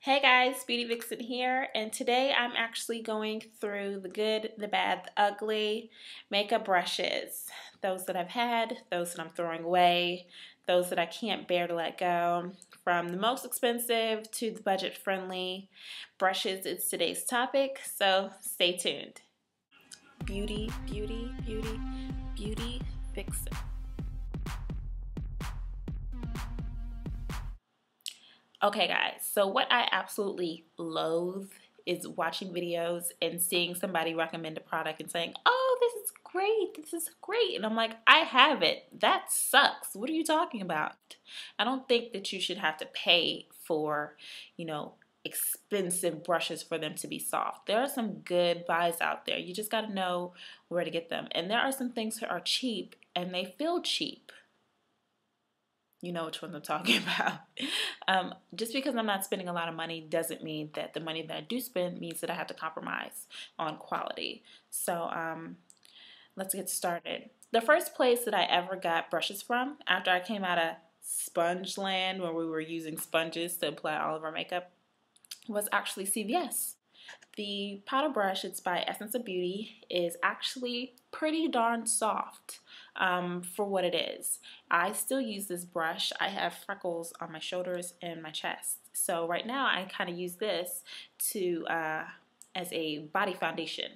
Hey guys, Beauty Vixen here, and today I'm actually going through the good, the bad, the ugly makeup brushes. Those that I've had, those that I'm throwing away, those that I can't bear to let go. From the most expensive to the budget-friendly brushes is today's topic, so stay tuned. Beauty, beauty, beauty, beauty Vixen. Okay, guys, so what I absolutely loathe is watching videos and seeing somebody recommend a product and saying, oh, this is great. And I'm like, I have it. That sucks. What are you talking about? I don't think that you should have to pay for, expensive brushes for them to be soft. There are some good buys out there. You just got to know where to get them. And there are some things that are cheap and they feel cheap. You know which ones I'm talking about. Just because I'm not spending a lot of money doesn't mean that the money that I do spend means that I have to compromise on quality. So let's get started. The first place that I ever got brushes from after I came out of sponge land where we were using sponges to apply all of our makeup was actually CVS. The powder brush, it's by Essence of Beauty, is actually pretty darn soft for what it is. I still use this brush. I have freckles on my shoulders and my chest. So right now I kind of use this to as a body foundation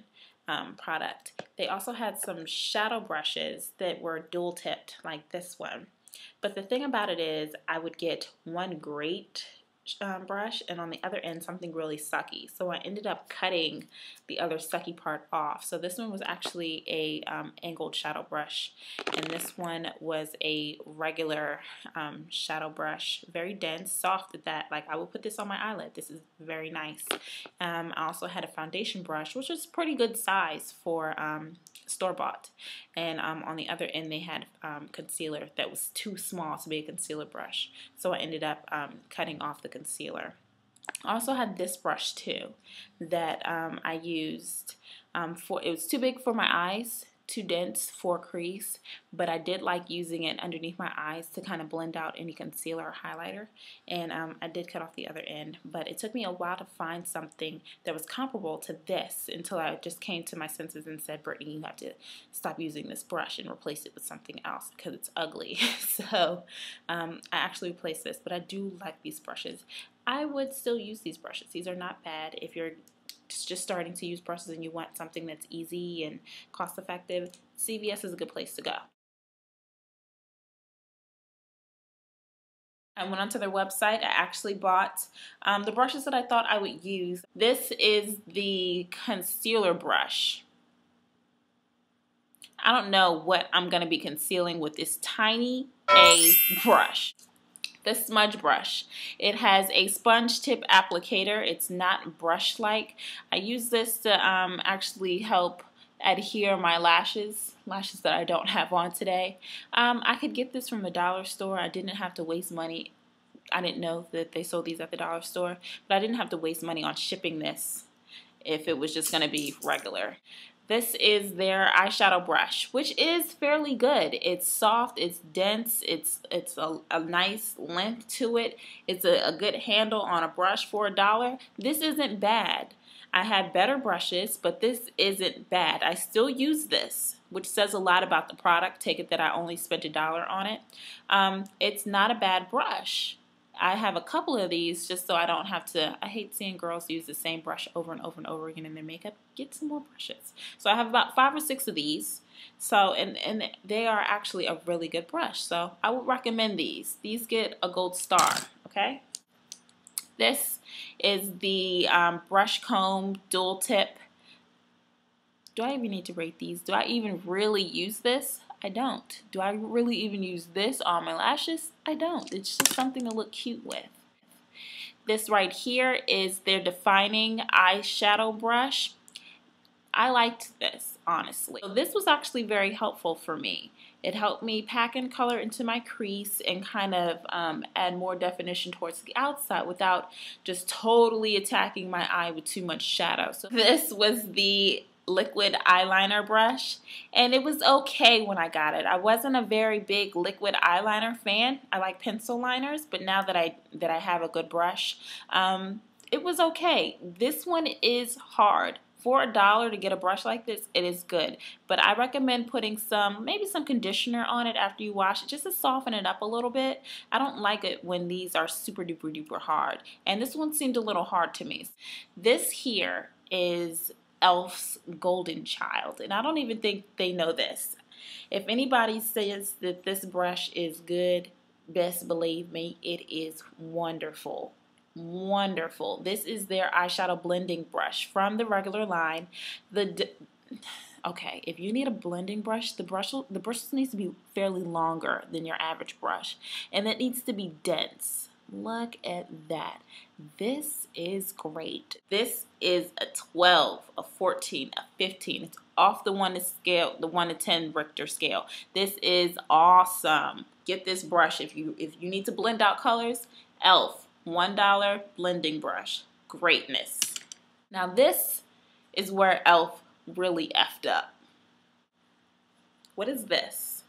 product. They also had some shadow brushes that were dual tipped like this one. But the thing about it is I would get one great brush and on the other end something really sucky, so I ended up cutting the other sucky part off. So this one was actually a angled shadow brush, and this one was a regular shadow brush, very dense, soft at that. Like I will put this on my eyelid. This is very nice. I also had a foundation brush which was pretty good size for store-bought, and on the other end they had concealer that was too small to be a concealer brush, so I ended up cutting off the concealer. I also had this brush too that I used it was too big for my eyes, too dense for crease, but I did like using it underneath my eyes to kind of blend out any concealer or highlighter, and I did cut off the other end, but it took me a while to find something that was comparable to this until I just came to my senses and said, Brittany, you have to stop using this brush and replace it with something else because it's ugly. So I actually replaced this, but I do like these brushes. I would still use these brushes. These are not bad if you're just starting to use brushes and you want something that's easy and cost effective. CVS is a good place to go. I went onto their website. I actually bought the brushes that I thought I would use. This is the concealer brush. I don't know what I'm going to be concealing with this tiny A brush. The smudge brush. It has a sponge tip applicator. It's not brush-like. I use this to actually help adhere my lashes that I don't have on today. I could get this from the dollar store. I didn't have to waste money. I didn't know that they sold these at the dollar store, but I didn't have to waste money on shipping this if it was just going to be regular. This is their eyeshadow brush, which is fairly good. It's soft, it's dense, it's a nice length to it. It's a good handle on a brush for $1. This isn't bad. I had better brushes, but this isn't bad. I still use this, which says a lot about the product. Take it that I only spent $1 on it. It's not a bad brush. I have a couple of these just so I don't have to. I hate seeing girls use the same brush over and over and over again in their makeup. Get some more brushes. So I have about 5 or 6 of these. So and they are actually a really good brush. So I would recommend these. These get a gold star. Okay. This is the brush comb dual tip. Do I even need to rate these? Do I even really use this? I don't. Do I really even use this on my lashes? I don't. It's just something to look cute with. This right here is their defining eyeshadow brush. I liked this, honestly. So this was actually very helpful for me. It helped me pack in color into my crease and kind of add more definition towards the outside without just totally attacking my eye with too much shadow. So this was the liquid eyeliner brush, and it was okay when I got it. I wasn't a very big liquid eyeliner fan. I like pencil liners, but now that I have a good brush, it was okay. This one is hard. For $1 to get a brush like this, it is good. But I recommend putting maybe some conditioner on it after you wash it, just to soften it up a little bit. I don't like it when these are super duper duper hard. And this one seemed a little hard to me. This here is Elf's Golden Child, and I don't even think they know this. If anybody says that this brush is good, best believe me, it is wonderful. Wonderful. This is their eyeshadow blending brush from the regular line. Okay, if you need a blending brush, the brush needs to be fairly longer than your average brush, and it needs to be dense. Look at that. This is great. This is a 12, a 14, a 15. It's off the 1 to 10 Richter scale. This is awesome. Get this brush if you need to blend out colors. Elf $1 blending brush. Greatness. Now this is where Elf really effed up. What is this?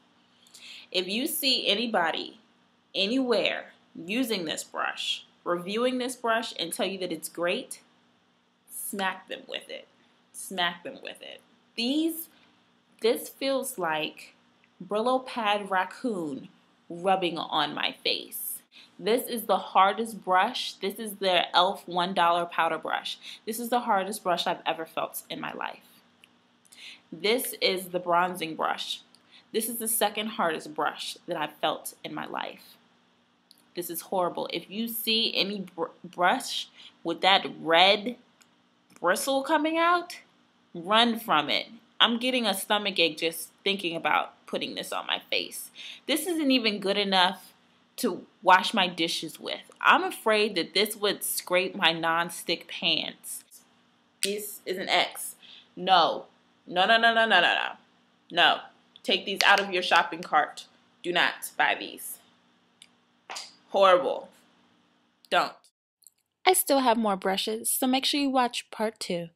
If you see anybody anywhere using this brush, reviewing this brush, and tell you that it's great, smack them with it. Smack them with it. This feels like Brillo Pad Raccoon rubbing on my face. This is the hardest brush. This is their e.l.f. $1 powder brush. This is the hardest brush I've ever felt in my life. This is the bronzing brush. This is the second hardest brush that I've felt in my life. This is horrible. If you see any brush with that red bristle coming out, run from it. I'm getting a stomach ache just thinking about putting this on my face. This isn't even good enough to wash my dishes with. I'm afraid that this would scrape my non-stick pans. This is an X. No. No, no, no, no, no, no, no. No. Take these out of your shopping cart. Do not buy these. Horrible. Don't. I still have more brushes, so make sure you watch part 2.